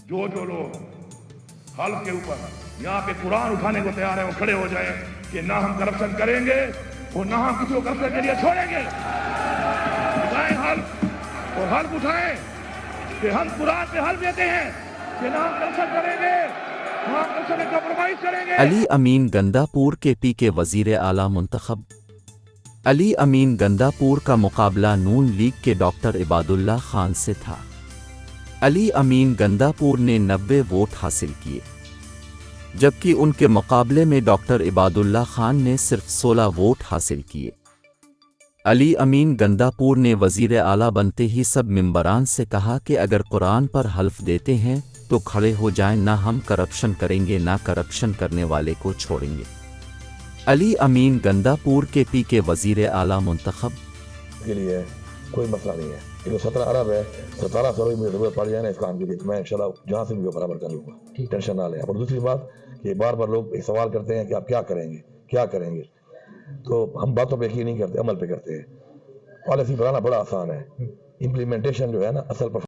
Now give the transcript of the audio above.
جو لوگ حلف کے اوپر یہاں پہ قرآن اٹھانے کو تیار ہیں وہ کھڑے ہو جائیں کہ نہ ہم کرپشن کریں گے اور نہ ہم کسی کو کرپشن کے لیے چھوڑیں گے. اٹھائیں حلف اور حلف اٹھائیں کہ ہم قرآن پہ حلف دیتے ہیں کہ نہ ہم کرپشن کریں گے نہ ہم کرپشن میں کمپرومائز کریں گے. علی امین گندا پور کے پی کے وزیر اعلیٰ منتخب. علی امین گندا پور کا مقابلہ نون لیگ کے ڈاکٹر عباد اللہ خان سے تھا. علی امین گندا پور نے 90 ووٹ حاصل کیے جبکہ ان کے مقابلے میں ڈاکٹر عباد اللہ خان نے صرف 16 ووٹ حاصل کیے. علی امین گندا پور نے وزیر اعلیٰ بنتے ہی سب ممبران سے کہا کہ اگر قرآن پر حلف دیتے ہیں تو کھڑے ہو جائیں، نہ ہم کرپشن کریں گے نہ کرپشن کرنے والے کو چھوڑیں گے. علی امین گندا پور کے پی کے وزیر اعلیٰ منتخب. کے لیے کوئی مسئلہ نہیں ہے. یہ جو 17 ارب ہے 1700 بھی مجھے ضرورت پڑ جائے نا اس کام کے لیے میں انشاءاللہ جہاں سے بھی برابر کر لوں گا، ٹینشن نہ لیں. اور دوسری بات کہ بار بار لوگ ایک سوال کرتے ہیں کہ آپ کیا کریں گے کیا کریں گے، تو ہم باتوں پہ یقین نہیں کرتے، عمل پہ کرتے ہیں. پالیسی بنانا بڑا آسان ہے، امپلیمنٹیشن جو ہے نا اصل پر